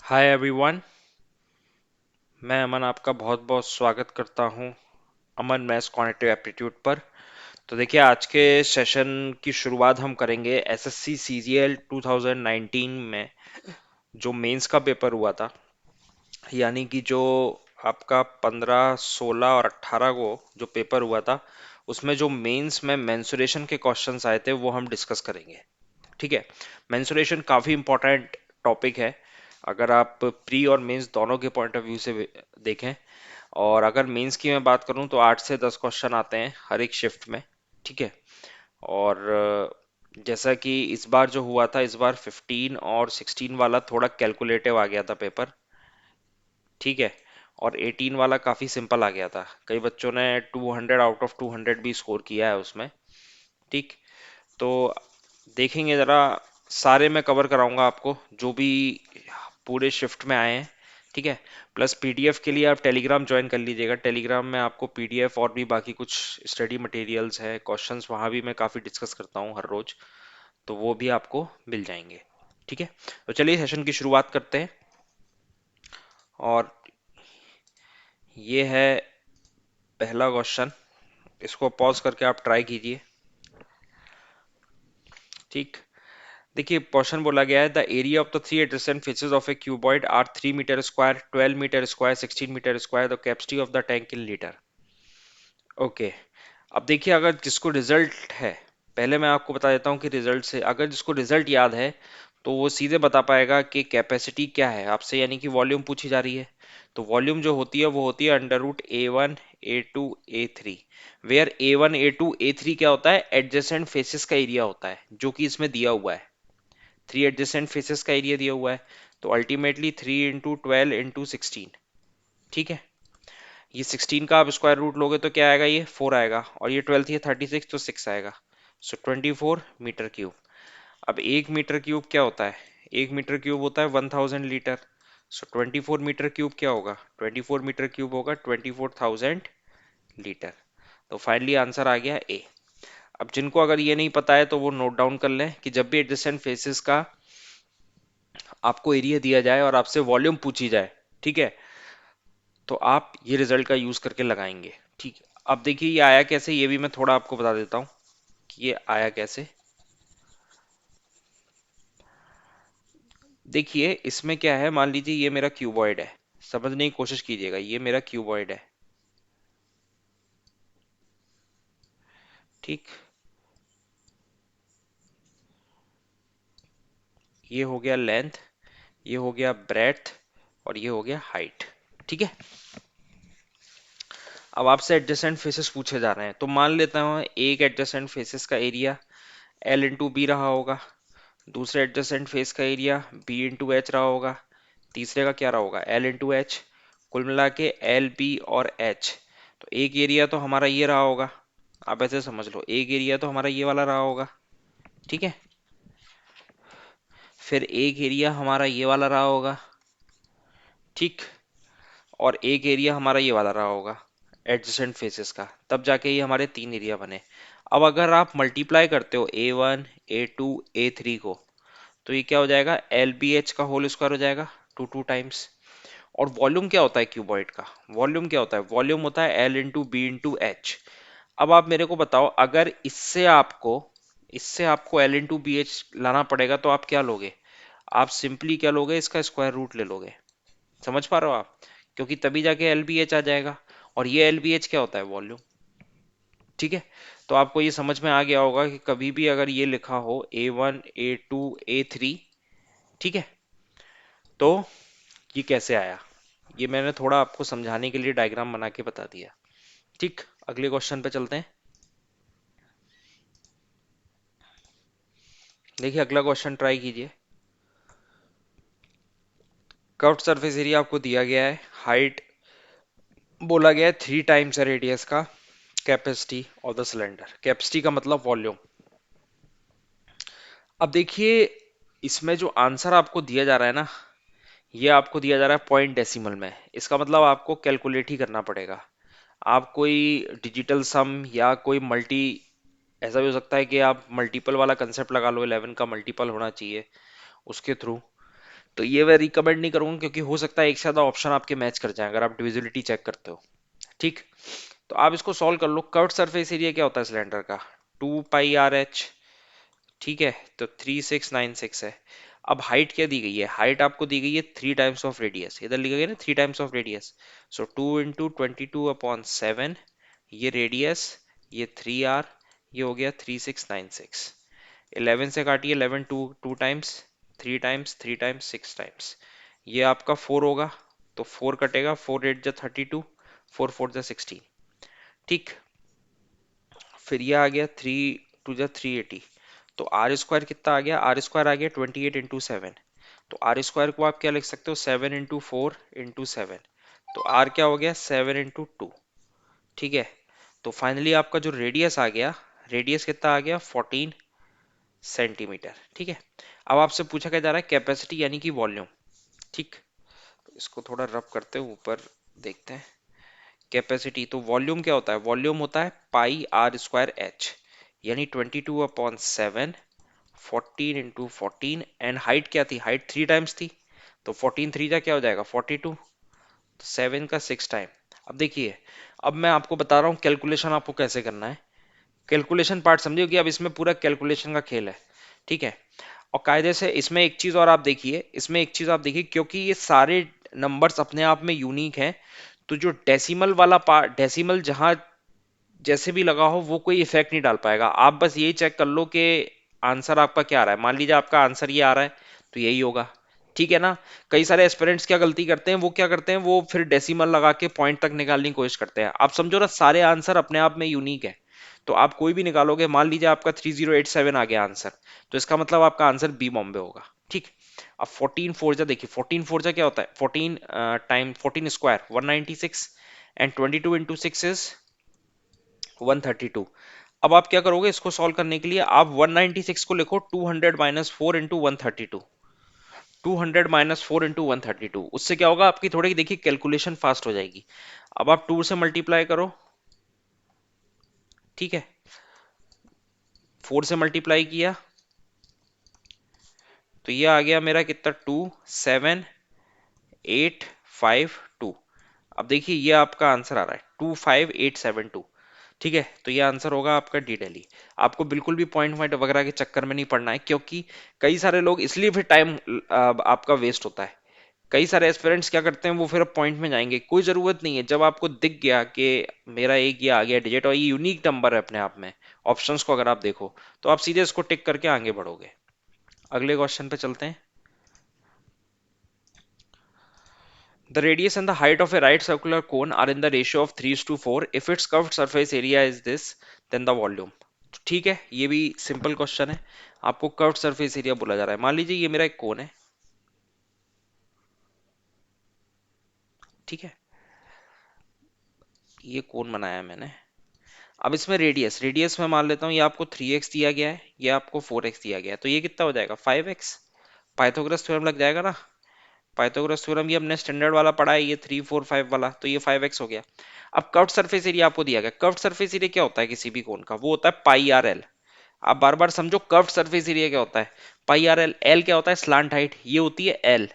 Hi everyone. मैं अमन आपका बहुत बहुत स्वागत करता हूं अमन मैथ्स क्वांटिटेटिव एप्टीट्यूड पर। तो देखिए, आज के सेशन की शुरुआत हम करेंगे एसएससी सीजीएल 2019 में जो मेंस का पेपर हुआ था, यानी कि जो आपका 15, 16 और 18 को जो पेपर हुआ था, उसमें जो मेंस में मेंसुरेशन के क्वेश्चंस आए थे वो हम डिस्कस करेंगे। ठीक है। मेंसुरेशन काफी इंपॉर्टेंट टॉपिक है, अगर आप प्री और मेंस दोनों के पॉइंट ऑफ व्यू से देखें। और अगर मेंस की मैं बात करूं तो 8 से 10 क्वेश्चन आते हैं हर एक शिफ्ट में। ठीक है। और जैसा कि इस बार जो हुआ था, इस बार 15 और 16 वाला थोड़ा कैलकुलेटिव आ गया था पेपर। ठीक है। और 18 वाला काफी सिंपल आ गया था, कई बच्चों ने 200 आउट ऑफ 200 भी स्कोर किया है उसमें। ठीक। तो देखेंगे जरा, सारे मैं कवर कराऊंगा आपको जो भी पूरे शिफ्ट में आए हैं। ठीक है। प्लस पीडीएफ के लिए आप टेलीग्राम ज्वाइन कर लीजिएगा। टेलीग्राम में आपको पीडीएफ और भी बाकी कुछ स्टडी मटेरियल्स है, क्वेश्चंस वहां भी मैं काफी डिस्कस करता हूँ हर रोज, तो वो भी आपको मिल जाएंगे। ठीक है। तो चलिए सेशन की शुरुआत करते हैं। और ये है पहला क्वेश्चन, इसको पॉज करके आप ट्राई कीजिए। ठीक। देखिए, क्वेश्चन बोला गया है the area of the three adjacent faces of a cuboid are 3 metre square, 12 metre square, 16 metre square, the capacity of the tank in litre. Okay. अब देखिए, अगर जिसको रिजल्ट है, पहले मैं आपको बता देता हूँ कि रिजल्ट से अगर जिसको रिजल्ट याद है तो वो सीधे बता पाएगा कि कैपेसिटी क्या है आपसे, यानी कि वॉल्यूम पूछी जा रही है। तो वॉल्यूम जो होती है वो होती है √A1 A2 A3, where A1 A2 A3 क्या होता है, एडजेसेंट फेसेस का एरिया होता है, जो कि इसमें दिया हुआ है। थ्री एडजेसेंट फेसेस का एरिया दिया हुआ है, तो अल्टीमेटली 3 × 12 × 16। ठीक है। ये 16 का आप स्क्वायर रूट लोगे तो क्या आएगा, ये 4 आएगा, और ये 12 थी 36, तो 6 आएगा। सो 24 मीटर क्यूब। अब 1 मीटर क्यूब क्या होता है, 1 मीटर क्यूब होता है 1000 लीटर। सो 24 मीटर क्यूब क्या होगा, 24 मीटर क्यूब होगा 24,000 लीटर। तो फाइनली आंसर आ गया ए। अब जिनको अगर ये नहीं पता है तो वो नोट डाउन कर लें कि जब भी एडजेसेंट फेसेस का आपको एरिया दिया जाए और आपसे वॉल्यूम पूछी जाए, ठीक है, तो आप ये रिजल्ट का यूज करके लगाएंगे। ठीक है। अब देखिए, ये आया कैसे, ये भी मैं थोड़ा आपको बता देता हूँ कि ये आया कैसे। देखिए, इसमें क्या है, मान लीजिए ये मेरा क्यूबॉइड है, समझने की कोशिश कीजिएगा, ये मेरा क्यूबॉइड है। ठीक। ये हो गया लेंथ, ये हो गया ब्रेड्थ, और ये हो गया हाइट। ठीक है। अब आपसे एडजेसेंट फेसेस पूछे जा रहे हैं, तो मान लेता हूँ एक एडजेसेंट फेसेस का एरिया L × B रहा होगा, दूसरे एडजेसेंट फेस का एरिया B × H रहा होगा, तीसरे का क्या रहा होगा, L × H। कुल मिला के L, B और H। तो एक एरिया तो हमारा ये रहा होगा, आप ऐसे समझ लो, एक एरिया तो हमारा ये वाला रहा होगा। ठीक है। फिर एक एरिया हमारा ये वाला रहा होगा। ठीक। और एक एरिया हमारा ये वाला रहा होगा एडजेसेंट फेसेस का, तब जाके ये हमारे 3 एरिया बने। अब अगर आप मल्टीप्लाई करते हो A1 A2 A3 को, तो ये क्या हो जाएगा, LBH का होल स्क्वायर हो जाएगा, 2 टाइम्स। और वॉल्यूम क्या होता है क्यूबॉइड का, वॉल्यूम क्या होता है, वॉल्यूम होता है L × B × H। अब आप मेरे को बताओ, अगर इससे आपको L × BH लाना पड़ेगा तो आप क्या लोगे, आप सिंपली क्या लोगे, इसका स्क्वायर रूट ले लोगे। समझ पा रहे हो आप, क्योंकि तभी जाके LBH आ जाएगा, और ये LBH क्या होता है, वॉल्यूम। ठीक है। तो आपको ये समझ में आ गया होगा कि कभी भी अगर ये लिखा हो A1 A2 A3, ठीक है, तो ये कैसे आया, ये मैंने थोड़ा आपको समझाने के लिए डायग्राम बना के बता दिया। ठीक। अगले क्वेश्चन पे चलते हैं। देखिए, अगला क्वेश्चन ट्राई कीजिए। कर्व्ड सरफेस एरिया आपको दिया गया है, हाइट बोला गया है 3 टाइम्स रेडियस का, capacity of the cylinder, capacity का मतलब वॉल्यूम। अब देखिए, इसमें जो आंसर आपको दिया जा रहा है ना, ये आपको दिया जा रहा है पॉइंट डेसिमल में, इसका मतलब आपको कैलकुलेट ही करना पड़ेगा। आप कोई डिजिटल सम या कोई मल्टी, ऐसा भी हो सकता है कि आप मल्टीपल वाला कंसेप्ट लगा लो, 11 का मल्टीपल होना चाहिए उसके थ्रू। तो ये मैं रिकमेंड नहीं करूंगा, क्योंकि हो सकता है एक से ज्यादा ऑप्शन आपके मैच कर जाए अगर आप डिविजिबिलिटी चेक करते हो। ठीक। तो आप इसको सॉल्व कर लो। कर्व्ड सरफेस एरिया क्या होता है सिलेंडर का? 2 पाई आर एच। ठीक है, तो 3696 है। अब हाइट क्या दी गई है? हाइट आपको दी गई है 3 टाइम्स ऑफ रेडियस, इधर लिखा गया ना 3 टाइम्स ऑफ रेडियस। सो 2 × 22/7, ये रेडियस, ये 3 r, ये हो गया 3696। 11 से काटिए, 11 two times, 3 times, 3 times, 6 times, ये आपका 4 होगा। तो 4 कटेगा, 4 8 जा 32, 4 4 जा 16। ठीक। फिर ये आ गया 3 2 जा 380। तो आर स्क्वायर कितना आ गया? आर स्क्वायर आ गया 28 × 7। तो आर स्क्वायर को आप क्या लिख सकते हो? 7 × 4 × 7। तो आर क्या हो गया? 7 × 2। ठीक है। तो फाइनली आपका जो रेडियस आ गया, रेडियस कितना आ गया? 14 सेंटीमीटर। ठीक है। अब आपसे पूछा क्या जा रहा है? कैपेसिटी यानी कि वॉल्यूम। ठीक। तो इसको थोड़ा रब करते हैं ऊपर, देखते हैं। कैपेसिटी, तो वॉल्यूम क्या होता है? वॉल्यूम होता है πr²h, यानी 22/7, 14 × 14। एंड हाइट क्या थी? हाइट 3 टाइम्स थी, तो 14 3 जा क्या हो जाएगा? 42। तो 7 का 6 टाइम। अब देखिए, अब मैं आपको बता रहा हूँ कैलकुलेशन आपको कैसे करना है। कैलकुलेशन पार्ट समझिए कि अब इसमें पूरा कैलकुलेशन का खेल है। ठीक है। और कायदे से इसमें एक चीज और आप देखिए, इसमें एक चीज आप देखिए, क्योंकि ये सारे नंबर्स अपने आप में यूनिक हैं, तो जो डेसिमल वाला पार्ट, डेसिमल जहां जैसे भी लगा हो, वो कोई इफेक्ट नहीं डाल पाएगा। आप बस यही चेक कर लो कि आंसर आपका क्या आ रहा है। मान लीजिए आपका आंसर ये आ रहा है, तो यही होगा। ठीक है ना? कई सारे एस्पिरेंट्स क्या गलती करते हैं, वो क्या करते हैं, वो फिर डेसिमल लगा के पॉइंट तक निकालने की कोशिश करते हैं। आप समझो ना, सारे आंसर अपने आप में यूनिक है, तो आप कोई भी निकालोगे। मान लीजिए आपका 3087 आ गया आंसर, तो इसका मतलब आपका आंसर बी बॉम्बे होगा। ठीक। अब 14 4 जा देखिए, 14 4 जा क्या होता है? 14 स्क्वायर 196, एंड 22 × 6 इज 132। अब आप क्या करोगे इसको सॉल्व करने के लिए? आप 196 को लिखो 200 - 4 × 132। 200 - 4 × 132, उससे क्या होगा? आपकी थोड़ी देखिए कैलकुलेशन फास्ट हो जाएगी। अब आप 2 से मल्टीप्लाई करो। ठीक है। 4 से मल्टीप्लाई किया, तो ये आ गया मेरा कितना? 27852। अब देखिए ये आपका आंसर आ रहा है 25872। ठीक है। तो ये आंसर होगा आपका डी दिल्ली। आपको बिल्कुल भी पॉइंट पॉइंट वगैरह के चक्कर में नहीं पड़ना है, क्योंकि कई सारे लोग, इसलिए फिर टाइम आपका वेस्ट होता है। कई सारे एस्पिरेंट्स क्या करते हैं, वो फिर पॉइंट में जाएंगे। कोई जरूरत नहीं है। जब आपको दिख गया कि मेरा एक ये आ गया डिजिट और ये यूनिक नंबर है अपने आप में, ऑप्शंस को अगर आप देखो, तो आप सीधे इसको टिक करके आगे बढ़ोगे। अगले क्वेश्चन पे चलते हैं। The radius and the height of a right circular cone are in the ratio of 3:4. If its curved surface area is this, then the volume. तो ठीक है, ये भी सिंपल क्वेश्चन है। आपको कर्व्ड सरफेस एरिया बोला जा रहा है। मान लीजिए ये मेरा एक कोन है। ठीक है, ये कोन बनाया है मैंने। अब इसमें रेडियस, रेडियस में मान लेता हूँ ये आपको 3x दिया गया है, ये आपको 4x दिया गया है, तो ये कितना हो जाएगा? 5x। पाइथागोरस थ्योरम लग जाएगा ना? पाइथागोरस थ्योरम ये हमने स्टैंडर्ड वाला पढ़ा है, ये 3 4 5 वाला, तो ये 5x हो गया। अब कर्व्ड सरफेस एरिया आपको दिया गया। कर्व्ड सरफेस एरिया क्या होता है किसी भी कोन का? वो होता है πr/l। आप बार बार समझो, कर्व्ड सरफेस एरिया क्या होता है? πr/l। l क्या होता है? स्लांट हाइट, ये होती है l।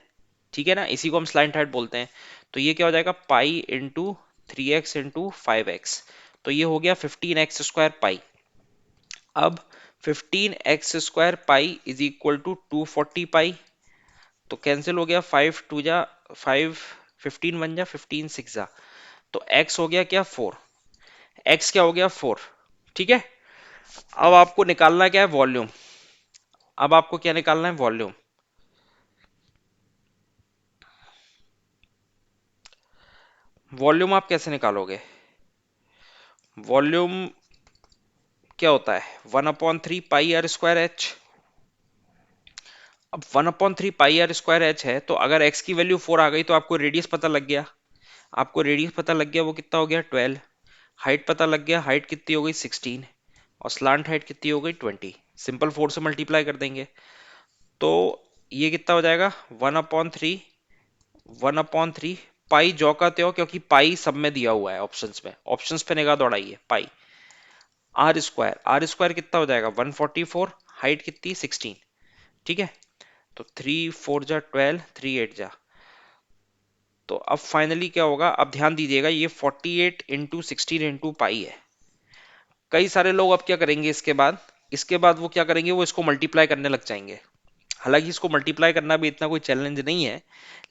ठीक है ना? इसी को हम स्लांट हाइट बोलते हैं। तो ये क्या हो जाएगा? Pi into 3x × 5x। तो ये हो गया 15x² पाई। अब 15x² pi is equal to 240 pi. तो कैंसिल हो गया, 5 2 जा 5, 15 1 जा 15 6 जा। तो x हो गया क्या? 4। x क्या हो गया? 4। ठीक है। अब आपको निकालना क्या है? वॉल्यूम। अब आपको क्या निकालना है? वॉल्यूम। वॉल्यूम आप कैसे निकालोगे? वॉल्यूम क्या होता है? 1/3 πr²h। अब 1/3 πr² है, तो अगर x की वैल्यू 4 आ गई, तो आपको रेडियस पता लग गया। आपको रेडियस पता लग गया, वो कितना हो गया? 12। हाइट पता लग गया, हाइट कितनी हो गई? 16। और स्लांट हाइट कितनी हो गई? 20। सिंपल 4 से मल्टीप्लाई कर देंगे, तो ये कितना हो जाएगा? 1/3 पाई जौ का त्यों, क्योंकि पाई सब में दिया हुआ है ऑप्शंस में। ऑप्शंस पे निगाह दौड़ाइए। पाई आर स्क्वायर, आर स्क्वायर कितना हो जाएगा? 144। हाइट कितनी? 16। ठीक है। तो 3 4 जा 12, 3 8 जा। तो अब फाइनली क्या होगा, अब ध्यान दीजिएगा, ये 48 × 16 × पाई है। कई सारे लोग अब क्या करेंगे, इसके बाद वो क्या करेंगे, वो इसको मल्टीप्लाई करने लग जाएंगे। हालांकि इसको मल्टीप्लाई करना भी इतना कोई चैलेंज नहीं है,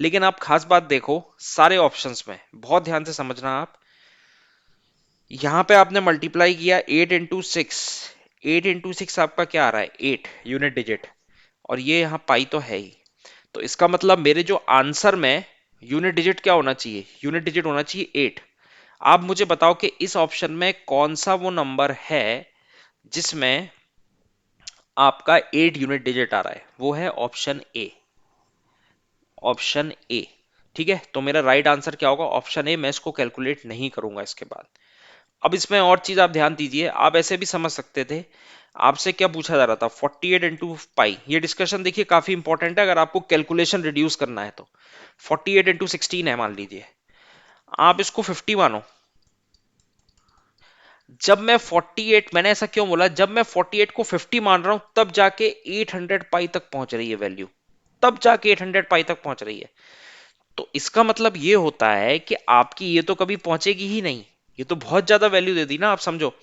लेकिन आप खास बात देखो, सारे ऑप्शंस में बहुत ध्यान से समझना आप। यहां पे आपने मल्टीप्लाई किया 8 × 6, 8 × 6 आपका क्या आ रहा है, 8 यूनिट डिजिट, और ये यहाँ पाई तो है ही। तो इसका मतलब मेरे जो आंसर में यूनिट डिजिट क्या होना चाहिए, यूनिट डिजिट होना चाहिए 8। आप मुझे बताओ कि इस ऑप्शन में कौन सा वो नंबर है जिसमें आपका 8 यूनिट डिजिट आ रहा है, वो है ऑप्शन ए। Option A. ठीक है, तो मेरा राइट आंसर क्या होगा, ऑप्शन ए। मैं इसको कैलकुलेट नहीं करूंगा इसके बाद। अब इसमें और चीज आप ध्यान दीजिए, आप ऐसे भी समझ सकते थे। आपसे क्या पूछा जा रहा था, 48 × पाई। ये डिस्कशन देखिए काफी इंपॉर्टेंट है अगर आपको कैलकुलेशन रिड्यूस करना है तो। 48 × 16 है मान लीजिए, आप इसको 50 मानो। जब मैं 48, मैंने ऐसा क्यों बोला, जब मैं 48 को 50 मान रहा हूं तब जाके 800 पाई तक पहुंच रही है वैल्यू, तब जाके 800 पाई तक पहुंच रही है। तो इसका मतलब ये होता है कि आपकी ये तो कभी पहुंचेगी ही नहीं। ये तो बहुत ज्यादा वैल्यू दे दी ना, आप समझो।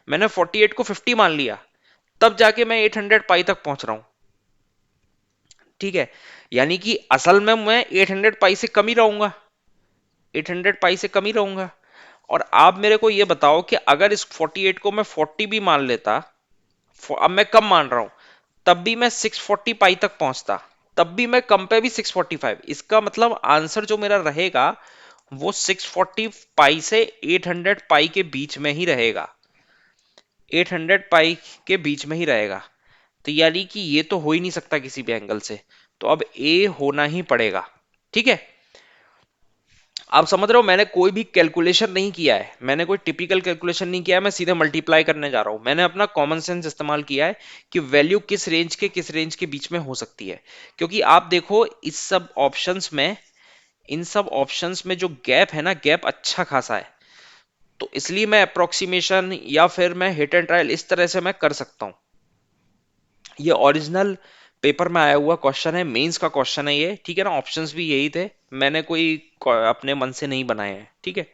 मैंने 48 को 50 मान लिया, तब जाके मैं 800 पाई तक पहुंच रहा हूं। ठीक है, यानी कि असल में मैं 800 पाई से कम ही रहूंगा, 800 पाई से कम ही रहूंगा। और आप मेरे को ये बताओ कि अगर इस 48 को मैं 40 भी मान लेता, अब मैं कम मान रहा हूं, तब भी मैं 640 पाई तक पहुंचता, तब भी मैं कम पे भी 645। इसका मतलब आंसर जो मेरा रहेगा वो 640 पाई से 800 पाई के बीच में ही रहेगा, 800 पाई के बीच में ही रहेगा। तो यानी कि ये तो हो ही नहीं सकता किसी भी एंगल से, तो अब ए होना ही पड़ेगा। ठीक है, आप समझ रहे हो, मैंने कोई भी कैलकुलेशन नहीं किया है, मैंने कोई टिपिकल कैलकुलेशन नहीं किया है, मैं सीधे मल्टीप्लाई करने जा रहा हूं। मैंने अपना कॉमन सेंस इस्तेमाल किया है कि वैल्यू किस रेंज के बीच में हो सकती है। क्योंकि आप देखो इन सब ऑप्शंस में जो गैप है ना, गैप अच्छा खासा है। तो इसलिए मैं अप्रोक्सीमेशन या फिर मैं हिट एंड ट्रायल इस तरह से मैं कर सकता हूँ। ये ओरिजिनल पेपर में आया हुआ क्वेश्चन है, मेंस का क्वेश्चन है ये। ठीक है ना, ऑप्शंस भी यही थे, मैंने कोई अपने मन से नहीं बनाए हैं। ठीक है,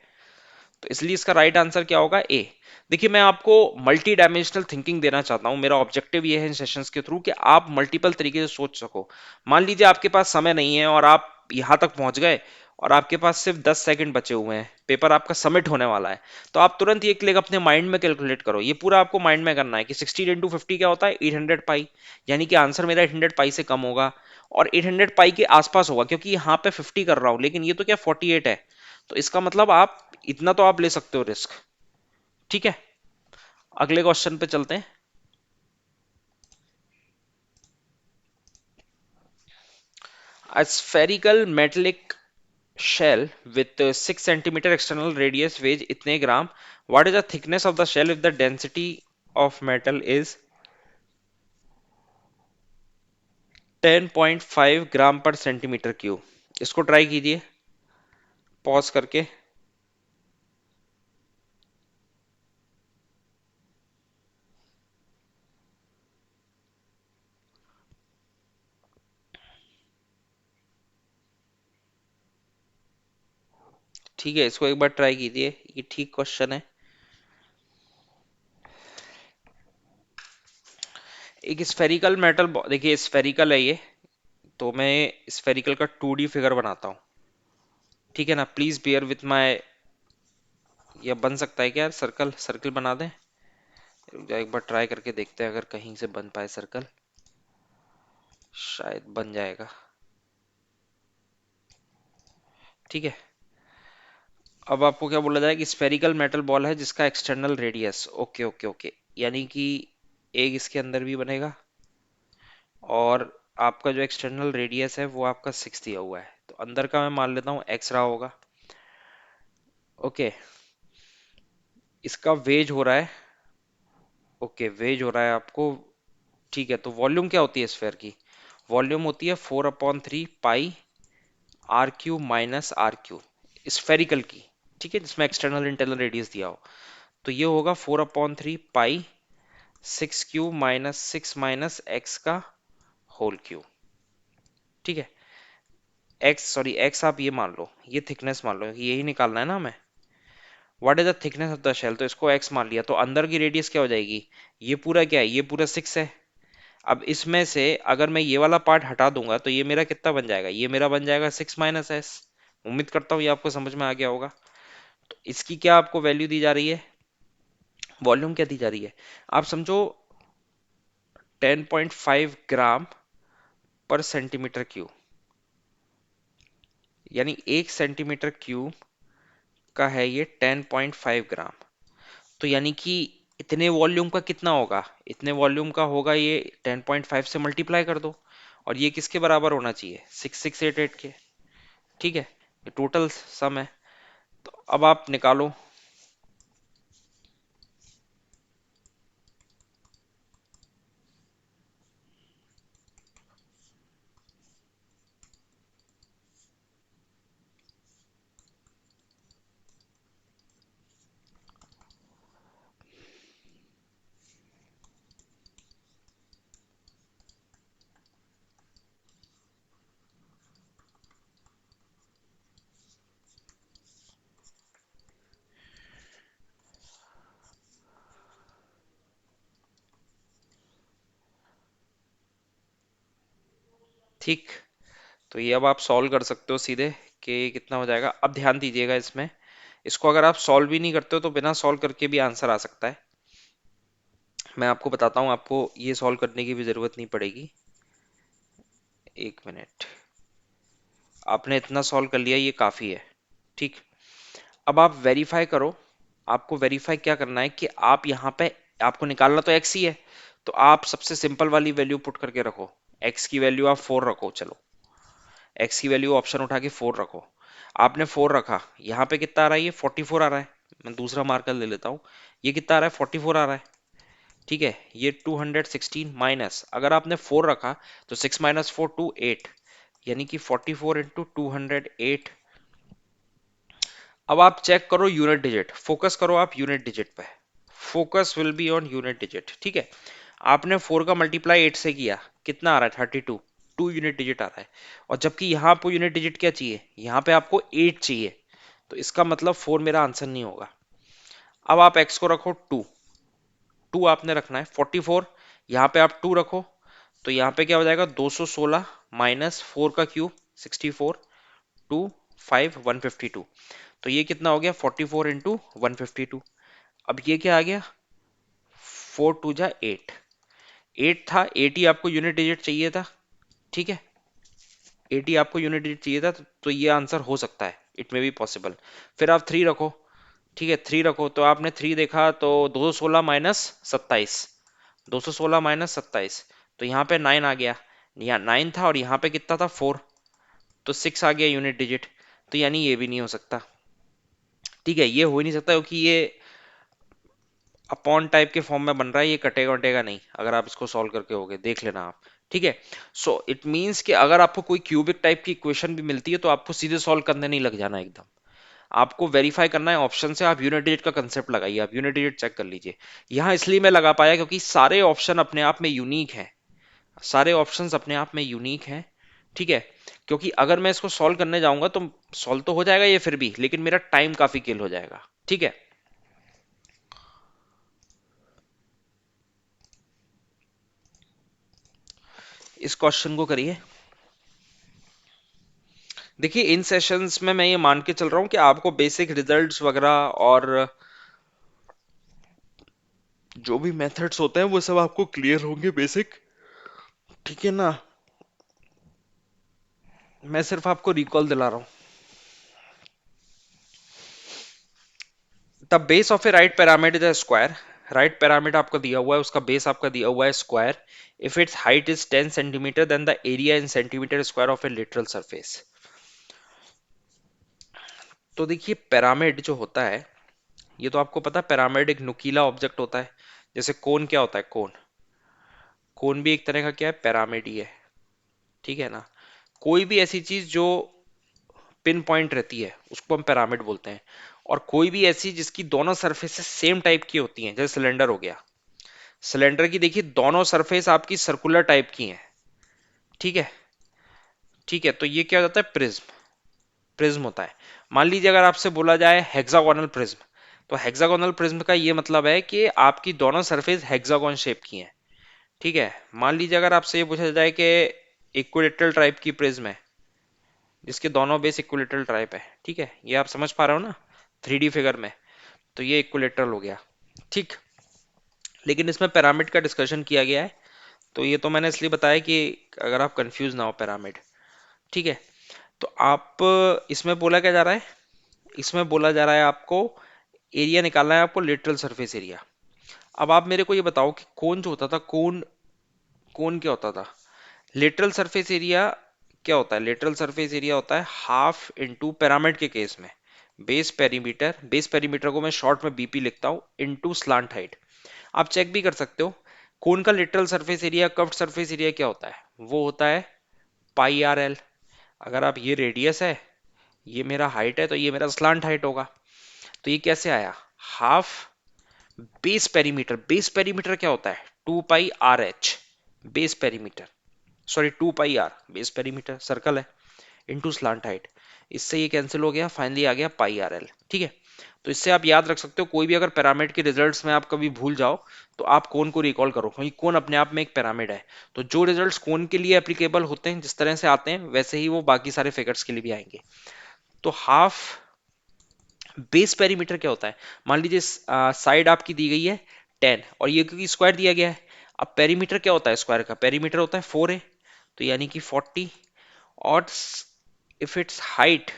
तो इसलिए इसका राइट आंसर क्या होगा, ए। देखिए, मैं आपको मल्टी डायमेंशनल थिंकिंग देना चाहता हूं। मेरा ऑब्जेक्टिव ये है इन सेशंस के थ्रू कि आप मल्टीपल तरीके से सोच सको। मान लीजिए आपके पास समय नहीं है और आप यहां तक पहुंच गए और आपके पास सिर्फ 10 सेकंड बचे हुए हैं, पेपर आपका सबमिट होने वाला है। तो आप तुरंत ये क्लिक अपने माइंड में कैलकुलेट करो। ये पूरा आपको माइंड में करना है कि 16 × 50 क्या होता है, 800 पाई। यानी कि आंसर मेरा 800 पाई से कम होगा और 800 पाई के आसपास होगा, क्योंकि यहाँ पे 50 कर रहा हूं, लेकिन ये तो क्या 48 है। तो इसका मतलब आप इतना तो आप ले सकते हो रिस्क। ठीक है, अगले क्वेश्चन पे चलते हैं। A spherical metallic shell with 6 centimeter external radius weighs इतने ग्राम. What is the thickness of the shell if the density of metal is 10.5 ग्राम पर सेंटीमीटर क्यूब? इसको ट्राई कीजिए पॉज करके। ठीक है, इसको एक बार ट्राई कीजिए, ये ठीक क्वेश्चन है। एक स्फेरिकल मेटल, देखिए स्फेरिकल है ये, तो मैं स्फेरिकल का 2D फिगर बनाता हूँ। ठीक है ना, प्लीज बियर विथ माय। या बन सकता है क्या यार, सर्कल सर्कल बना दें? रुक जाओ, एक बार ट्राई करके देखते हैं अगर कहीं से बन पाए सर्कल। शायद बन जाएगा। ठीक है, अब आपको क्या बोला जाए कि स्फेरिकल मेटल बॉल है जिसका external radius, okay okay okay, यानी कि एक इसके अंदर भी बनेगा और आपका जो एक्सटर्नल रेडियस है वो आपका 6 दिया हुआ है, तो अंदर का मैं मान लेता हूँ एक्स रहा होगा। ओके, इसका वेज हो रहा है, ओके वेज हो रहा है आपको। ठीक है, तो वॉल्यूम क्या होती है स्फेयर की? वॉल्यूम होती है 4/3 पाई r³ - r³ स्फेरिकल की। ठीक है, जिसमें एक्सटर्नल इंटरनल रेडियस दिया हो। तो ये होगा 4/3 पाई 6³ - 6 - x का होल क्यूब। ठीक है। एक्स, सॉरी एक्स आप ये मान लो, ये थिकनेस मान लो, यही निकालना है ना हमें। What is the thickness of the shell, तो इसको एक्स मान लिया, तो अंदर की रेडियस क्या हो जाएगी, ये पूरा क्या है, ये पूरा 6 है। अब इसमें से अगर मैं ये वाला पार्ट हटा दूंगा तो ये मेरा कितना बन जाएगा, ये मेरा बन जाएगा 6 - s। उम्मीद करता हूँ ये आपको समझ में आ गया होगा। तो इसकी क्या आपको वैल्यू दी जा रही है, वॉल्यूम क्या दी जा रही है, आप समझो 10.5 ग्राम पर सेंटीमीटर क्यूब, यानी 1 सेंटीमीटर क्यूब का है ये 10.5 ग्राम। तो यानी कि इतने वॉल्यूम का कितना होगा, इतने वॉल्यूम का होगा ये 10.5 से मल्टीप्लाई कर दो, और ये किसके बराबर होना चाहिए, 6688 के। ठीक है, ये टोटल सम है। तो अब आप निकालो। ठीक, तो ये अब आप सॉल्व कर सकते हो सीधे कि ये कितना हो जाएगा। अब ध्यान दीजिएगा इसमें, इसको अगर आप सॉल्व भी नहीं करते हो तो बिना सॉल्व करके भी आंसर आ सकता है। मैं आपको बताता हूँ, आपको ये सॉल्व करने की भी जरूरत नहीं पड़ेगी। 1 मिनट, आपने इतना सॉल्व कर लिया, ये काफी है। ठीक, अब आप वेरीफाई करो। आपको वेरीफाई क्या करना है कि आप यहाँ पे, आपको निकालना तो एक्स ही है, तो आप सबसे सिंपल वाली वैल्यू पुट करके रखो। एक्स की वैल्यू आप 4 रखो, चलो एक्स की वैल्यू ऑप्शन उठा के 4 रखो। आपने 4 रखा, यहाँ पे कितना आ रहा है, ये 44 आ रहा है। मैं दूसरा मार्कर ले लेता हूँ, ये कितना आ रहा है, 44 आ रहा है। ठीक है, ये 216 माइनस, अगर आपने 4 रखा तो 6 - 4 2 8, यानी कि 44 इंटू 208। अब आप चेक करो यूनिट डिजिट, फोकस करो आप यूनिट डिजिट पे, focus will be on unit digit. ठीक है, आपने 4 का मल्टीप्लाई 8 से किया, कितना आ रहा है, 32, 2 यूनिट डिजिट आ रहा है। और जबकि यहाँ आपको यूनिट डिजिट क्या चाहिए, यहाँ पे आपको 8 चाहिए, तो इसका मतलब 4 मेरा आंसर नहीं होगा। अब आप x को रखो 2, 2 आपने रखना है, 44 यहाँ पे आप 2 रखो, तो यहाँ पे क्या हो जाएगा, 216 माइनस 4 का क्यूब 64, 2 5 152, तो ये कितना हो गया, 44 इंटू 152। अब ये क्या आ गया, 4 2 जा 8, 8 था, 8 ही आपको यूनिट डिजिट चाहिए था। ठीक है, 80 आपको यूनिट डिजिट चाहिए था, तो ये आंसर हो सकता है, इट मे बी पॉसिबल। फिर आप 3 रखो, ठीक है 3 रखो, तो आपने 3 देखा तो 216 माइनस 27, 216 माइनस 27, तो यहाँ पे 9 आ गया, यहाँ 9 था और यहाँ पे कितना था 4, तो 6 आ गया यूनिट डिजिट। तो यानी ये भी नहीं हो सकता। ठीक है, ये हो ही नहीं सकता क्योंकि ये अपॉन टाइप के फॉर्म में बन रहा है, ये कटेगा वटेगा नहीं अगर आप इसको सॉल्व करके होगे, देख लेना आप। ठीक है, सो इट मींस कि अगर आपको कोई क्यूबिक टाइप की इक्वेशन भी मिलती है तो आपको सीधे सॉल्व करने नहीं लग जाना एकदम, आपको वेरीफाई करना है ऑप्शन से। आप यूनिट डिजिट का कंसेप्ट लगाइए, आप यूनिट डिजिट चेक कर लीजिए। यहाँ इसलिए मैं लगा पाया क्योंकि सारे ऑप्शन अपने आप में यूनिक है, सारे ऑप्शंस अपने आप में यूनिक हैं। ठीक है, क्योंकि अगर मैं इसको सॉल्व करने जाऊंगा तो सॉल्व तो हो जाएगा ये फिर भी, लेकिन मेरा टाइम काफी किल हो जाएगा। ठीक है, इस क्वेश्चन को करिए। देखिए इन सेशंस में मैं ये मान के चल रहा हूँ कि आपको बेसिक रिजल्ट्स वगैरह और जो भी मेथड्स होते हैं वो सब आपको क्लियर होंगे बेसिक। ठीक है ना, मैं सिर्फ आपको रिकॉल दिला रहा हूँ। The base of A right pyramid is a square, right pyramid आपको दिया हुआ है, उसका बेस आपका दिया हुआ है square. If its height is 10 centimetre then the area in centimetre square of a lateral surface. तो देखिए पिरामिड जो होता है, ये तो आपको पता है पिरामिड एक नुकीला ऑब्जेक्ट होता है। जैसे कोन क्या होता है, कोन, कोन भी एक तरह का क्या है, पिरामिड ही है। ठीक है ना, कोई भी ऐसी चीज जो पिन पॉइंट रहती है उसको हम पिरामिड बोलते हैं। और कोई भी ऐसी जिसकी दोनों सरफेसेस सेम टाइप की होती हैं, जैसे सिलेंडर हो गया, सिलेंडर की देखिए दोनों सरफेस आपकी सर्कुलर टाइप की हैं। ठीक है, ठीक है, तो ये क्या हो जाता है, प्रिज्म। प्रिज्म होता है। मान लीजिए अगर आपसे बोला जाए हेक्सागोनल प्रिज्म, तो हेक्सागोनल प्रिज्म का ये मतलब है कि आपकी दोनों सरफेस हेक्सागोन शेप की हैं। ठीक है। मान लीजिए अगर आपसे ये पूछा जाए कि इक्विलेटरल टाइप की प्रिज्म है जिसके दोनों बेस इक्विलेटरल टाइप है, ठीक है, ये आप समझ पा रहे हो ना 3D फिगर में, तो ये इक्विलेटरल हो गया। ठीक। लेकिन इसमें पिरामिड का डिस्कशन किया गया है, तो ये तो मैंने इसलिए बताया कि अगर आप कंफ्यूज ना हो पिरामिड। ठीक है। तो आप इसमें बोला क्या जा रहा है, इसमें बोला जा रहा है आपको एरिया निकालना है, आपको लेटरल सरफेस एरिया। अब आप मेरे को ये बताओ कि कोन जो होता था, कोन, कोन क्या होता था, लेटरल सरफेस एरिया क्या होता है, लेटरल सरफेस एरिया होता है हाफ इंटू पिरामिड के केस में बेस पेरीमीटर, बेस पेरीमीटर को मैं शॉर्ट में बीपी लिखता हूं, इंटू स्लांट हाइट। आप चेक भी कर सकते हो, कोन का lateral surface area, curved surface area क्या होता है, वो होता है पाई आर एल। अगर आप, ये रेडियस है, ये मेरा हाइट है, तो ये मेरा स्लांट हाइट होगा। तो ये कैसे आया, half base perimeter, base perimeter क्या होता है, 2 pi R H, base perimeter, sorry 2 pi R, base perimeter circle है, इंटू स्लांट हाइट। इससे ये कैंसिल हो गया, फाइनली आ गया पाई आर एल। ठीक है। तो इससे आप याद रख सकते हो, कोई भी अगर पिरामिड के रिजल्ट्स में आप कभी भूल जाओ, तो आप कोन को रिकॉल करो, क्योंकि कोन अपने आप में एक पिरामिड है। तो जो रिजल्ट्स कोन के लिए एप्लीकेबल होते हैं, जिस तरह से आते हैं, वैसे ही वो बाकी सारे फिगर्स के लिए भी आएंगे। तो हाफ बेस पेरीमीटर क्या होता है, मान लीजिए साइड आपकी दी गई है 10 और ये क्योंकि स्क्वायर दिया गया है, अब पेरीमीटर क्या होता है स्क्वायर का, पेरीमीटर होता है 4a, तो यानी कि 40, और if its height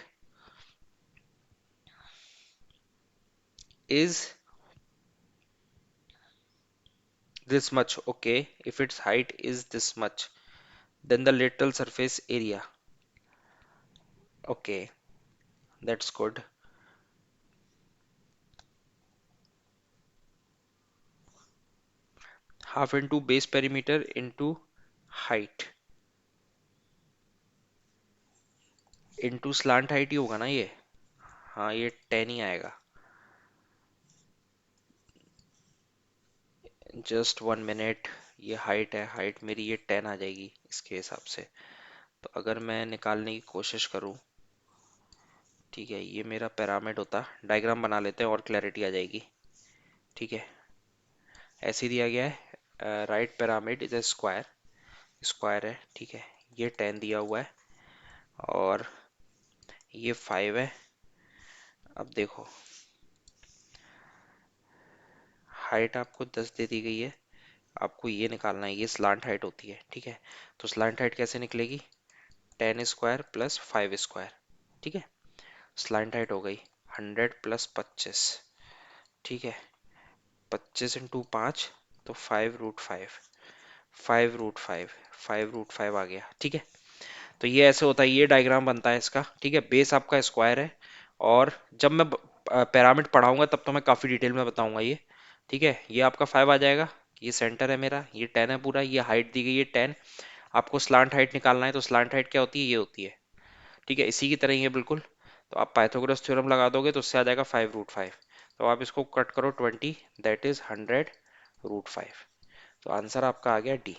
is this much, okay, if its height is this much, then the lateral surface area, okay, that's good. Half into base perimeter into height into slant height ही होगा ना ये, हाँ ये 10 ही आएगा। जस्ट 1 मिनट, ये height है, height मेरी ये 10 आ जाएगी इसके हिसाब से। तो अगर मैं निकालने की कोशिश करूँ, ठीक है, ये मेरा पिरामिड होता, डायग्राम बना लेते हैं और क्लैरिटी आ जाएगी। ठीक है, ऐसे दिया गया है, right pyramid is a square, square है, ठीक है, ये 10 दिया हुआ है और ये 5 है। अब देखो, हाइट आपको 10 दे दी गई है, आपको ये निकालना है, ये स्लांट हाइट होती है, ठीक है। तो स्लांट हाइट कैसे निकलेगी, 10 स्क्वायर प्लस 5 स्क्वायर, ठीक है। स्लांट हाइट हो गई 100 प्लस 25, ठीक है, 25 इंटू 5, तो 5√5, 5√5, 5√5 आ गया, ठीक है। तो ये ऐसे होता है, ये डायग्राम बनता है इसका, ठीक है। बेस आपका स्क्वायर है, और जब मैं पिरामिड पढ़ाऊंगा तब तो मैं काफी डिटेल में बताऊंगा ये, ठीक है। ये आपका 5 आ जाएगा, ये सेंटर है मेरा, ये 10 है पूरा, ये हाइट दी गई है 10। आपको स्लांट हाइट निकालना है, तो स्लांट हाइट क्या होती है, ये होती है, ठीक है, इसी की तरह ही है बिल्कुल। तो आप पाइथागोरस थ्योरम लगा दोगे तो उससे आ जाएगा 5√5, तो आप इसको कट करो 20, दैट इज 100√5। तो आंसर आपका आ गया डी।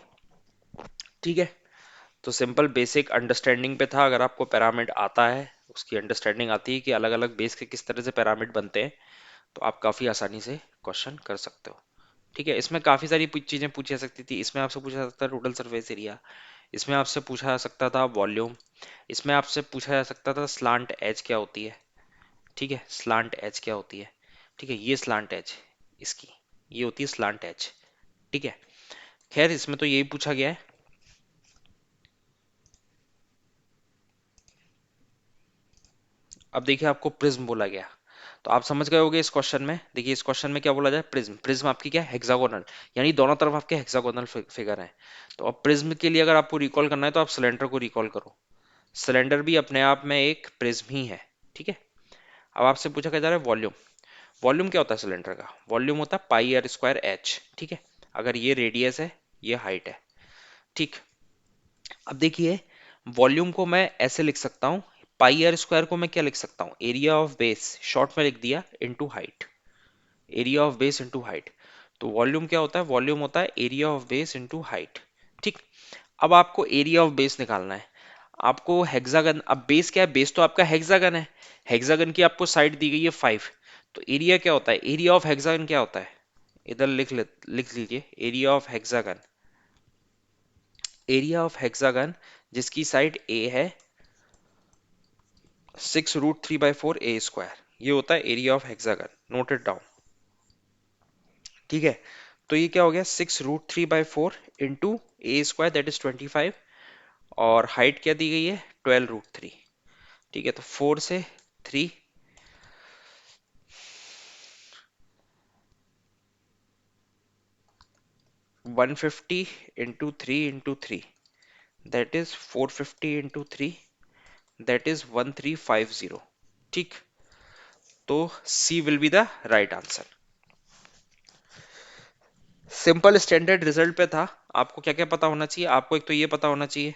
ठीक है। तो सिंपल बेसिक अंडरस्टैंडिंग पे था, अगर आपको पिरामिड आता है, उसकी अंडरस्टैंडिंग आती है कि अलग अलग बेस के किस तरह से पिरामिड बनते हैं, तो आप काफी आसानी से क्वेश्चन कर सकते हो। ठीक है। इसमें काफी सारी चीजें पूछी जा सकती थी, इसमें आपसे पूछा जा सकता है टोटल सरफेस एरिया, इसमें आपसे पूछा जा सकता था वॉल्यूम, इसमें आपसे पूछा जा सकता था स्लांट एज क्या होती है, ठीक है, स्लांट एज क्या होती है, ठीक है, ये स्लांट एज, इसकी ये होती है स्लांट एज, ठीक है। खैर इसमें तो यही पूछा गया है। अब देखिए आपको प्रिज्म बोला गया, तो आप समझ गए होंगे इस क्वेश्चन में, देखिए इस क्वेश्चन में क्या बोला जाए, प्रिज्म, प्रिज्म आपकी क्या है, हेक्सागोनल, यानी दोनों तरफ आपके हेक्सागोनल फिगर है। तो अब प्रिज्म के लिए अगर आपको रिकॉल करना है, तो आप सिलेंडर को रिकॉल करो, सिलेंडर भी अपने आप में एक प्रिज्म ही है, ठीक है। अब आपसे पूछा क्या जा रहा है वॉल्यूम, वॉल्यूम क्या होता है सिलेंडर का, वॉल्यूम होता है पाई आर स्क्वायर एच, ठीक है। अगर ये रेडियस है, ये हाइट है, ठीक। अब देखिए, वॉल्यूम को मैं ऐसे लिख सकता हूं, पाई आर स्क्वायर को मैं क्या लिख सकता हूं, एरिया ऑफ बेस, शॉर्ट में लिख दिया, into height, area of base into height. तो वॉल्यूम क्या होता है, वॉल्यूम होता है area of base into height, ठीक। अब आपको एरिया ऑफ बेस निकालना है। आपको हेक्सागन, अब बेस क्या है, बेस तो आपका हेक्सागन है, हेक्सागन की आपको साइड दी गई है 5, तो एरिया क्या होता है, एरिया ऑफ हेक्सागन क्या होता है, इधर लिख लीजिए, area of hexagon, area of hexagon जिसकी साइड ए है 6√3/4 ए स्क्वायर, ये होता है area of hexagon, note it down. ठीक है, तो ये क्या हो गया, 6√3/4 into A square that is 25, और हाइट क्या दी गई है 12√3। ठीक है, तो 4 से 3, 150 into 3 that is 450 into 3 that is 1350। ठीक, तो C will be the right answer. Simple standard result पे था। आपको क्या क्या पता होना चाहिए, आपको एक तो ये पता होना चाहिए,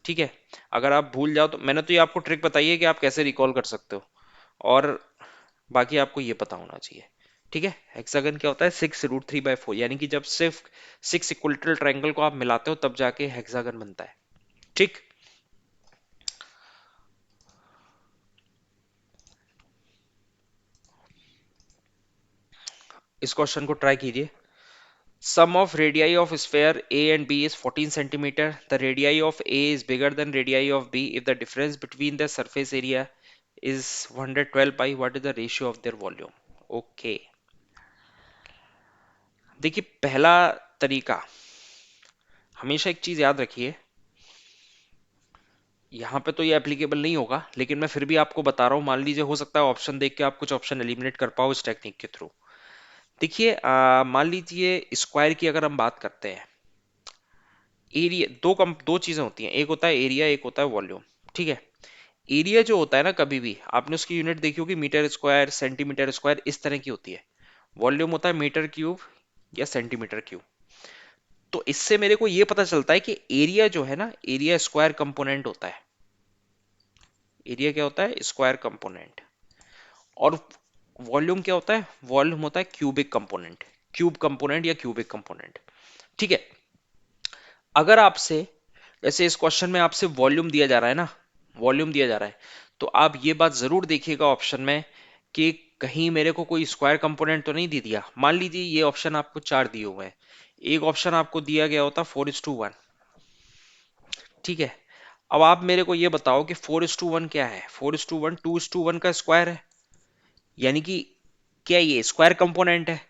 ठीक है, अगर आप भूल जाओ तो मैंने तो ये आपको ट्रिक बताई है कि आप कैसे रिकॉल कर सकते हो, और बाकी आपको ये पता होना चाहिए। ठीक है, हेक्सागन क्या होता है, 6√3/4, यानी कि जब सिर्फ 6 इक्विलेटरल ट्रायंगल को आप मिलाते हो तब जाके हेक्सागन बनता है। ठीक, इस क्वेश्चन को ट्राई कीजिए। Sum of radii of sphere A and B is 14 centimeter. The radii of A is bigger than radii of B if the difference between the surface area is 112 pi. What is the ratio of their volume? Okay. देखिए, पहला तरीका, हमेशा एक चीज याद रखिए, यहाँ पे तो ये एप्लीकेबल नहीं होगा, लेकिन मैं फिर भी आपको बता रहा हूँ, मान लीजिए हो सकता है ऑप्शन देख के आप कुछ ऑप्शन एलिमिनेट कर पाओ इस टेक्निक के थ्रू। देखिए, मान लीजिए स्क्वायर की अगर हम बात करते हैं, एरिया दो चीजें होती हैं, एक होता है एरिया, एक होता है वॉल्यूम। ठीक है, एरिया जो होता है ना, कभी भी आपने उसकी यूनिट देखी होगी, मीटर स्क्वायर, सेंटीमीटर स्क्वायर, इस तरह की होती है। वॉल्यूम होता है मीटर क्यूब या सेंटीमीटर क्यूब। तो इससे मेरे को ये पता चलता है कि एरिया जो है ना, एरिया स्क्वायर कंपोनेंट होता है, एरिया क्या होता है, स्क्वायर कंपोनेंट। और वॉल्यूम क्या होता है, वॉल्यूम होता है क्यूबिक कंपोनेंट, क्यूब कंपोनेंट या क्यूबिक कंपोनेंट। ठीक है, अगर आपसे, जैसे इस क्वेश्चन में आपसे वॉल्यूम दिया जा रहा है ना, वॉल्यूम दिया जा रहा है, तो आप ये बात जरूर देखिएगा ऑप्शन में कि कहीं मेरे को कोई स्क्वायर कंपोनेंट तो नहीं दे दिया। मान लीजिए ये ऑप्शन आपको 4 दिए हुए हैं, एक ऑप्शन आपको दिया गया होता 4:1। ठीक है, अब आप मेरे को ये बताओ कि 4:1 क्या है, 4:1 2:1 का स्क्वायर है, यानी कि क्या ये स्क्वायर कंपोनेंट है।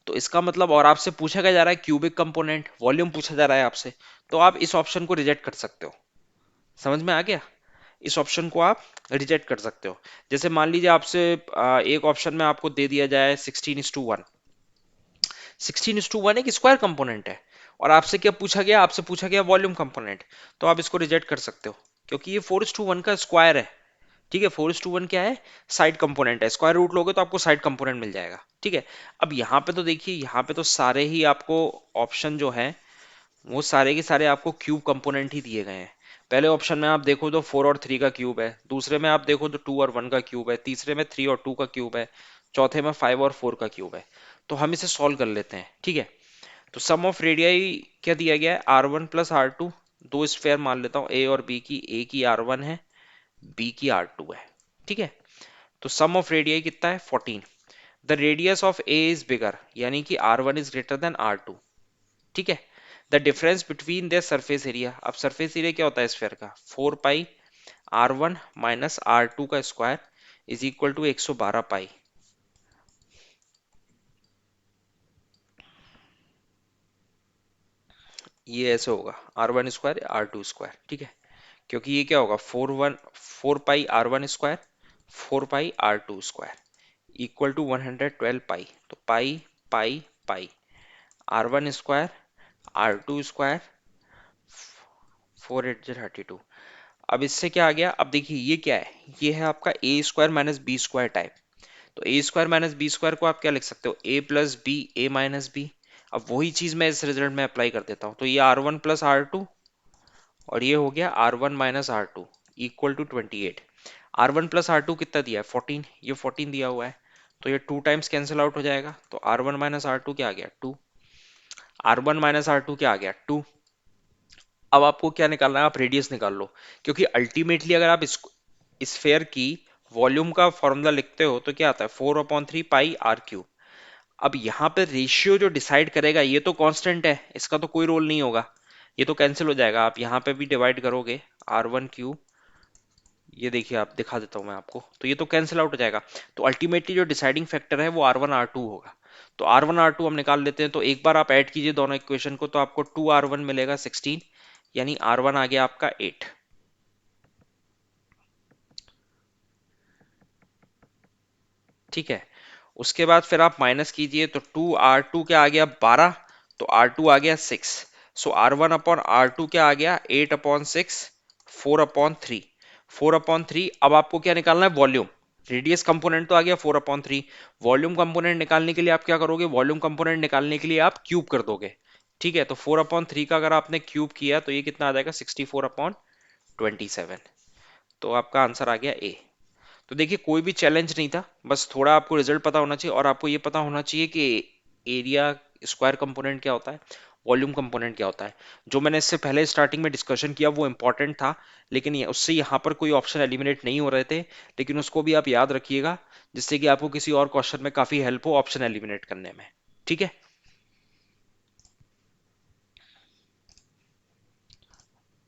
तो इसका मतलब, और आपसे पूछा क्या जा रहा है, क्यूबिक कंपोनेंट, वॉल्यूम पूछा जा रहा है आपसे, तो आप इस ऑप्शन को रिजेक्ट कर सकते हो। समझ में आ गया, इस ऑप्शन को आप रिजेक्ट कर सकते हो। जैसे मान लीजिए आपसे एक ऑप्शन में आपको दे दिया जाए 16:1, 16:1 एक स्क्वायर कंपोनेंट है, और आपसे क्या पूछा गया, आपसे पूछा गया वॉल्यूम कंपोनेंट, तो आप इसको रिजेक्ट कर सकते हो, क्योंकि ये 4:1 का स्क्वायर है। ठीक है, 4:1 क्या है, साइड कंपोनेंट है, स्क्वायर रूट लोगे तो आपको साइड कंपोनेंट मिल जाएगा। ठीक है, अब यहाँ पे तो देखिए, यहाँ पे तो सारे ही आपको ऑप्शन जो है वो सारे के सारे आपको क्यूब कंपोनेंट ही दिए गए हैं। पहले ऑप्शन में आप देखो तो 4 और 3 का क्यूब है, दूसरे में आप देखो तो 2 और 1 का क्यूब है, तीसरे में 3 और 2 का क्यूब है, चौथे में 5 और 4 का क्यूब है। तो हम इसे सॉल्व कर लेते हैं। ठीक है, तो सम ऑफ रेडियाई क्या दिया गया है, R1 + R2, दो स्फेयर मान लेता हूँ ए और बी की, ए की R1 है, बी की R2 है। ठीक है, तो सम ऑफ रेडियाई कितना है 14। The radius of A is bigger, यानी कि R1 is greater than R2। ठीक है, the difference between their surface area, अब सरफेस एरिया क्या होता है स्फेयर का, 4 पाई R1 - R2 का स्क्वायर इज इक्वल टू 112 पाई। ये ऐसे होगा, R1 स्क्वायर R2 स्क्वायर। ठीक है, क्योंकि ये क्या होगा, 4 pi R1 square, 4 pi R2 square equal to 112 pi. तो पाई पाई पाई, R1 स्क्वायर, R2 स्क्वायर, 4 8 32। अब इससे क्या आ गया, अब देखिए ये क्या है, ये है आपका A² - B² टाइप। तो A² - B² को आप क्या लिख सकते हो, A+B A-B। अब वही चीज मैं इस रिजल्ट में अप्लाई कर देता हूँ, तो ये R1 + R2, और ये हो गया R1 - R2 equal to 28। R1 + R2 कितना दिया है 14, ये 14 दिया हुआ है, तो ये 2 टाइम्स कैंसिल आउट हो जाएगा, तो R1 - R2 क्या आ गया 2, R1 - R2 क्या आ गया 2, अब आपको क्या निकालना है, आप रेडियस निकाल लो, क्योंकि अल्टीमेटली अगर आप स्फेयर की वॉल्यूम का फॉर्मूला लिखते हो तो क्या आता है, 4/3 पाई r क्यूब। अब यहाँ पे रेशियो जो डिसाइड करेगा ये तो कांस्टेंट है, इसका तो कोई रोल नहीं होगा, ये तो कैंसिल हो जाएगा। आप यहाँ पे भी डिवाइड करोगे r1 क्यूब, ये देखिए आप दिखा देता हूँ मैं आपको, तो ये तो कैंसिल आउट हो जाएगा। तो अल्टीमेटली जो डिसाइडिंग फैक्टर है वो r1 r2 होगा। तो r1 r2 हम निकाल लेते हैं, तो एक बार आप ऐड कीजिए दोनों इक्वेशन को, तो आपको 2r1 मिलेगा 16, यानी r1 आ गया आपका 8। ठीक है, उसके बाद फिर आप माइनस कीजिए, तो 2r2 क्या आ गया 12, तो r2 आ गया 6। सो r1/r2 क्या आ गया 8/6, 4/3, 4/3। अब आपको क्या निकालना है, वॉल्यूम। रेडियस कंपोनेंट तो आ गया 4/3, वॉल्यूम कंपोनेंट निकालने के लिए आप क्या करोगे, वॉल्यूम कंपोनेंट निकालने के लिए आप क्यूब कर दोगे। ठीक है, तो 4/3 का अगर आपने क्यूब किया तो ये कितना आ जाएगा, 64/27। तो आपका आंसर आ गया ए। तो देखिए कोई भी चैलेंज नहीं था, बस थोड़ा आपको रिजल्ट पता होना चाहिए, और आपको ये पता होना चाहिए कि एरिया स्क्वायर कंपोनेंट क्या होता है, वॉल्यूम कंपोनेंट क्या होता है। जो मैंने इससे पहले स्टार्टिंग में डिस्कशन किया वो इंपॉर्टेंट था, लेकिन उससे यहाँ पर कोई ऑप्शन एलिमिनेट नहीं हो रहे थे, लेकिन उसको भी आप याद रखिएगा, जिससे कि आपको किसी और क्वेश्चन में काफी हेल्प हो ऑप्शन एलिमिनेट करने में। ठीक है,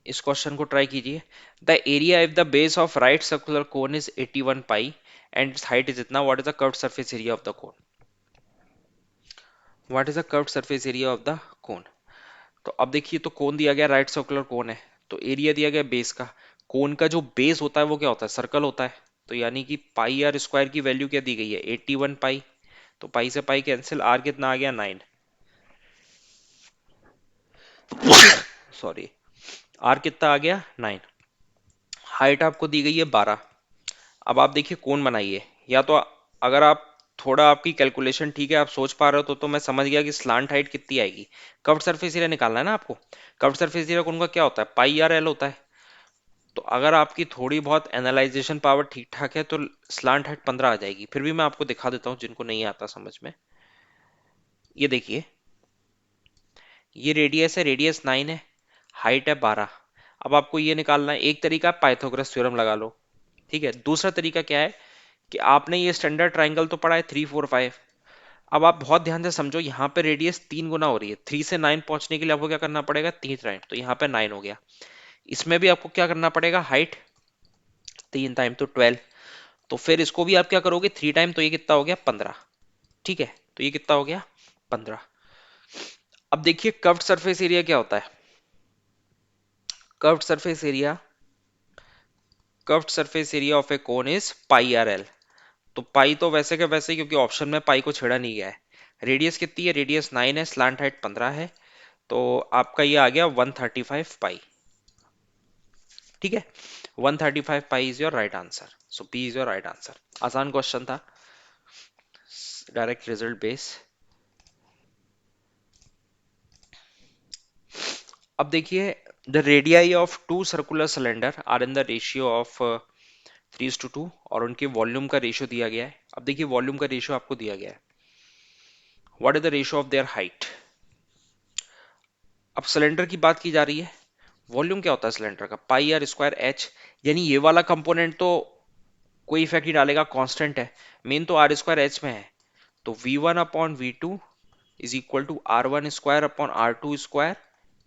इस क्वेश्चन को ट्राई कीजिए। The area if the base of right circular cone is 81 pi and its height is इतना, what is the curved surface area of the cone. What is the curved surface area of the cone. तो अब देखिए, तो कोन दिया गया right circular कोन है, तो area दिया गया बेस का। कोन का जो बेस होता है वो क्या होता है, सर्कल होता है। तो यानी कि पाई आर स्क्वायर की वैल्यू क्या दी गई है, 81 पाई। तो पाई से पाई कैंसिल, आर कितना आ गया 9, सॉरी, आर कितना आ गया 9। हाइट आपको दी गई है 12। अब आप देखिए कोण बनाइए, या तो अगर आप थोड़ा आपकी कैलकुलेशन ठीक है, आप सोच पा रहे हो, तो मैं समझ गया कि स्लांट हाइट कितनी आएगी। कर्व्ड सरफेस एरिया निकालना है ना आपको। कर्व्ड सरफेस एरिया कोण का क्या होता है, पाई आर एल होता है। तो अगर आपकी थोड़ी बहुत एनालाइजेशन पावर ठीक ठाक है तो स्लांट हाइट 15 आ जाएगी। फिर भी मैं आपको दिखा देता हूँ जिनको नहीं आता समझ में। ये देखिए, ये रेडियस है, रेडियस 9 है, हाइट है 12। अब आपको ये निकालना है, एक तरीका पाइथागोरस थ्योरम लगा लो। ठीक है, दूसरा तरीका क्या है कि आपने ये स्टैंडर्ड ट्राइंगल तो पढ़ा है 3 4 5। अब आप बहुत ध्यान से समझो, यहाँ पे रेडियस 3 गुना हो रही है, 3 से 9 पहुंचने के लिए आपको क्या करना पड़ेगा, 3 टाइम, तो यहाँ पे 9 हो गया। इसमें भी आपको क्या करना पड़ेगा, हाइट 3 टाइम तो 12। तो फिर इसको भी आप क्या करोगे, 3 टाइम, तो ये कितना हो गया 15। ठीक है, तो ये कितना हो गया 15। अब देखिए कर्व्ड सरफेस एरिया क्या होता है। Curved surface area, curved surface area of A cone is pi R L. तो पाई तो वैसे के वैसे ही, क्योंकि ऑप्शन में पाई को छेड़ा नहीं गया है। रेडियस कितनी है, रेडियस 9 है, स्लांट हाइट 15 है, तो आपका ये आ गया 135 पाई। ठीक है, 135 pi is your right answer, so P is your right answer. आसान क्वेश्चन था, डायरेक्ट रिजल्ट बेस। अब देखिए, the radii of two circular cylinder are in the ratio of 3:2, और उनके वॉल्यूम का रेशियो दिया गया है। अब देखिए वॉल्यूम का रेशियो आपको दिया गया है, what is the ratio of their height. अब सिलेंडर की बात की जा रही है, वॉल्यूम क्या होता है सिलेंडर का, पाई आर स्क्वायर एच। यानी ये वाला कंपोनेंट तो कोई इफेक्ट नहीं डालेगा, कांस्टेंट है। मेन तो आर स्क्वायर एच में है, तो V1/V2 is equal to R1 square square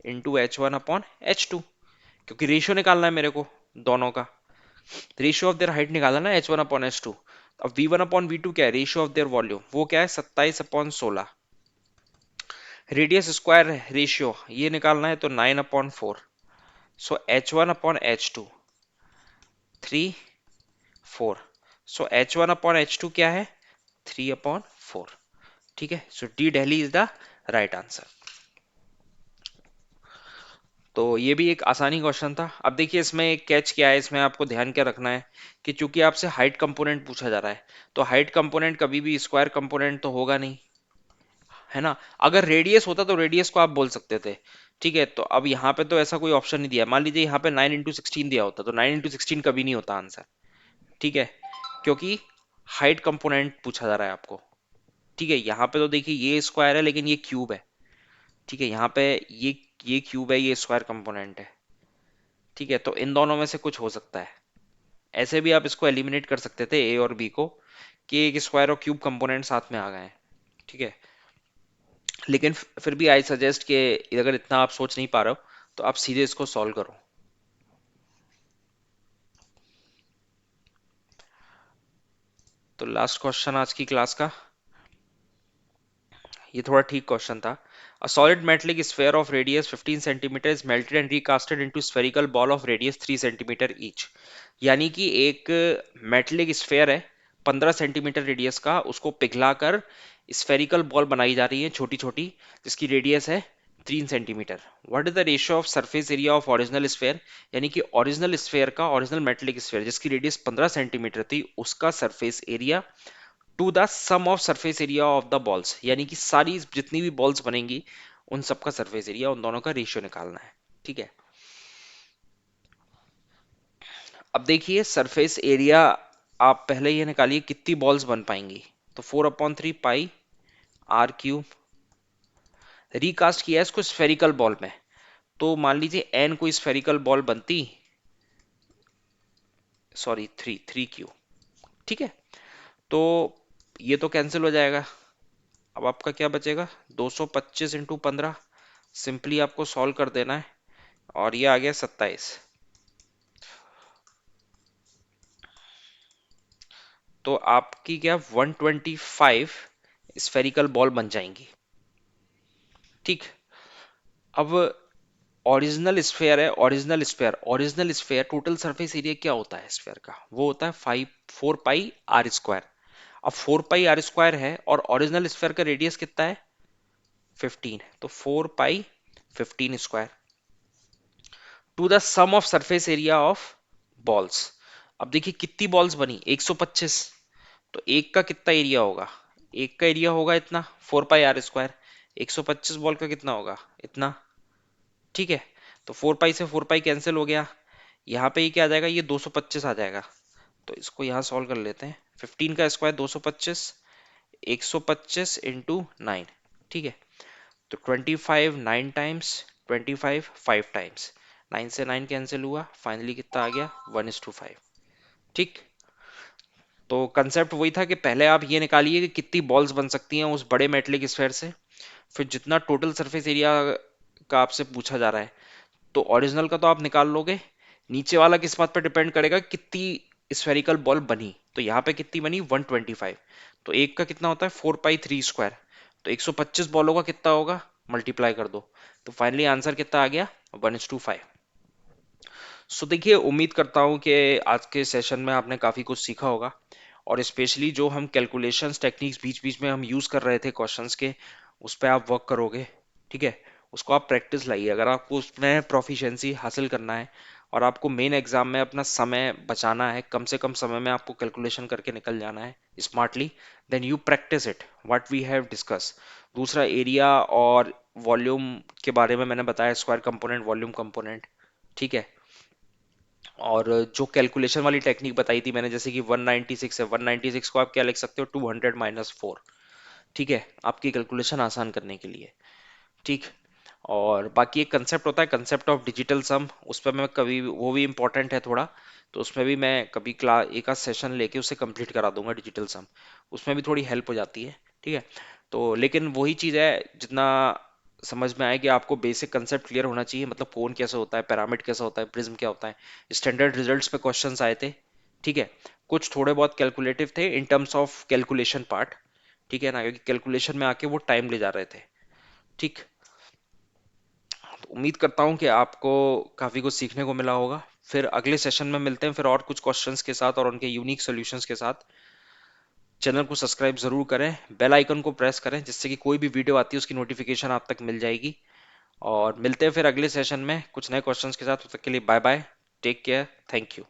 into H1/H2, क्योंकि रेशियो निकालना है मेरे को दोनों का, रेशियो ऑफ देयर हाइट निकालना ना H1/H2। अब V1/V2 क्या है, रेशियो ऑफ देयर वॉल्यूम, वो क्या है 27/16। रेडियस स्क्वायर रेशियो ये निकालना है, तो 9/4। सो H1/H2 3 4। सो H1/H2 क्या है 3/4। ठीक है, so D Delhi is the right answer. तो ये भी एक आसानी क्वेश्चन था। अब देखिए इसमें एक कैच क्या है, इसमें आपको ध्यान क्या रखना है कि चूंकि आपसे हाइट कंपोनेंट पूछा जा रहा है, तो हाइट कंपोनेंट कभी भी स्क्वायर कंपोनेंट तो होगा नहीं, है ना। अगर रेडियस होता तो रेडियस को आप बोल सकते थे। ठीक है, तो अब यहाँ पे तो ऐसा कोई ऑप्शन नहीं दिया। मान लीजिए यहाँ पे 9 × 16 दिया होता, तो 9 × 16 कभी नहीं होता आंसर। ठीक है, क्योंकि हाइट कंपोनेंट पूछा जा रहा है आपको। ठीक है, यहाँ पे तो देखिए ये स्क्वायर है लेकिन ये क्यूब है, ठीक है, यहाँ पे ये क्यूब है, ये स्क्वायर कंपोनेंट है। ठीक है, तो इन दोनों में से कुछ हो सकता है। ऐसे भी आप इसको एलिमिनेट कर सकते थे ए और बी को, कि एक स्क्वायर और क्यूब कंपोनेंट साथ में आ गए हैं। ठीक है, लेकिन फिर भी आई सजेस्ट कि अगर इतना आप सोच नहीं पा रहे हो तो आप सीधे इसको सॉल्व करो। तो लास्ट क्वेश्चन आज की क्लास का, ये थोड़ा ठीक क्वेश्चन था। A solid metallic sphere of radius 15 centimeter is melted and recasted into spherical ball of radius 3 centimeter each। यानी कि एक मेटलिक स्फेयर है 15 सेंटीमीटर रेडियस का, उसको पिघलाकर स्फेरिकल बॉल बनाई जा रही है छोटी छोटी, जिसकी रेडियस है 3 centimetre. What is the ratio of surface area of original sphere, यानी कि ओरिजिनल स्फेयर का, ओरिजिनल मेटलिक स्फेयर जिसकी रेडियस 15 सेंटीमीटर थी, उसका surface area to the sum of surface area of the balls, यानी कि सारी जितनी भी बॉल्स बनेंगी उन सब का सरफेस एरिया, उन दोनों का रेशियो निकालना है। ठीक है, अब देखिए सरफेस एरिया आप पहले ये निकालिए कितनी बॉल्स बन पाएंगी। तो 4/3 पाई आर क्यूब, रिकास्ट किया है इसको स्फेरिकल बॉल में, तो मान लीजिए एन कोई स्फेरिकल बॉल बनती, सॉरी थ्री थ्री क्यू। ठीक है, तो ये तो कैंसिल हो जाएगा। अब आपका क्या बचेगा, 225 × 15, सिंपली आपको सॉल्व कर देना है, और ये आ गया 27। तो आपकी क्या 125 स्फेरिकल बॉल बन जाएंगी। ठीक, अब original sphere total surface area क्या होता है स्फेयर का, वो होता है 4 पाई आर स्क्वायर। अब 4 पाई आर स्क्वायर है और ओरिजिनल स्फेयर का रेडियस कितना है 15, तो 4 pi 15 square to the sum of surface area of balls. अब देखिए कितनी बॉल्स बनी 125, तो एक का कितना एरिया होगा, एक का एरिया होगा इतना 4 पाई आर स्क्वायर, 125 बॉल का कितना होगा इतना। ठीक है, तो 4 पाई से 4 पाई कैंसिल हो गया, यहाँ पे ये क्या आ जाएगा, ये 225 आ जाएगा। तो इसको यहाँ सॉल्व कर लेते हैं, 15 का स्क्वायर 225, 125 × 9। ठीक है, तो 25 9 टाइम्स, 25 5 टाइम्स, 9 से 9 कैंसिल हुआ, फाइनली कितना आ गया 1:5। ठीक, तो कंसेप्ट वही था कि पहले आप ये निकालिए कि कितनी बॉल्स बन सकती हैं उस बड़े मेटलिक स्फेयर से, फिर जितना टोटल सरफेस एरिया का आपसे पूछा जा रहा है, तो ओरिजिनल का तो आप निकाल लोगे, नीचे वाला किस बात पर डिपेंड करेगा कितनी स्फेरिकल बॉल बनी। तो यहाँ पे कितनी बनी 125, तो एक का कितना होता है 4 पाई 3 स्क्वायर, तो 125 बॉलों का कितना होगा, मल्टीप्लाई कर दो, तो फाइनली आंसर कितना आ गया 1:5। सो देखिए, उम्मीद करता हूँ कि आज के सेशन में आपने काफ़ी कुछ सीखा होगा, और स्पेशली जो हम कैलकुलेशंस टेक्निक्स बीच बीच में हम यूज़ कर रहे थे क्वेश्चंस के, उस पर आप वर्क करोगे। ठीक है, उसको आप प्रैक्टिस लाइए अगर आपको उसमें प्रोफिशिएंसी हासिल करना है, और आपको मेन एग्जाम में अपना समय बचाना है, कम से कम समय में आपको कैलकुलेशन करके निकल जाना है smartly, then you practice it what we have discuss. दूसरा एरिया और वॉल्यूम के बारे में मैंने बताया, स्क्वायर कंपोनेंट वॉल्यूम कंपोनेंट। ठीक है, और जो कैलकुलेशन वाली टेक्निक बताई थी मैंने, जैसे कि 196 है, 196 को आप क्या लिख सकते हो 200 - 4। ठीक है, आपकी कैलकुलेशन आसान करने के लिए। ठीक, और बाकी एक कंसेप्ट होता है कंसेप्ट ऑफ डिजिटल सम, उस पर मैं कभी, वो भी इंपॉर्टेंट है थोड़ा, तो उसमें भी मैं कभी क्लास एक आध सेशन लेके उसे कंप्लीट करा दूंगा डिजिटल सम, उसमें भी थोड़ी हेल्प हो जाती है। ठीक है, तो लेकिन वही चीज़ है, जितना समझ में आए कि आपको बेसिक कंसेप्ट क्लियर होना चाहिए, मतलब कोन कैसा होता है, पिरामिड कैसा होता है, प्रिज्म क्या होता है। स्टैंडर्ड रिजल्ट्स पे क्वेश्चंस आए थे। ठीक है, कुछ थोड़े बहुत कैलकुलेटिव थे in terms of calculation part. ठीक है ना, क्योंकि कैलकुलेशन में आके वो टाइम ले जा रहे थे। ठीक, तो उम्मीद करता हूँ कि आपको काफ़ी कुछ सीखने को मिला होगा। फिर अगले सेशन में मिलते हैं, फिर और कुछ क्वेश्चंस के साथ और उनके यूनिक सॉल्यूशंस के साथ। चैनल को सब्सक्राइब जरूर करें, बेल आइकन को प्रेस करें, जिससे कि कोई भी वीडियो आती है उसकी नोटिफिकेशन आप तक मिल जाएगी। और मिलते हैं फिर अगले सेशन में कुछ नए क्वेश्चंस के साथ, तब तक के लिए bye bye, take care, thank you.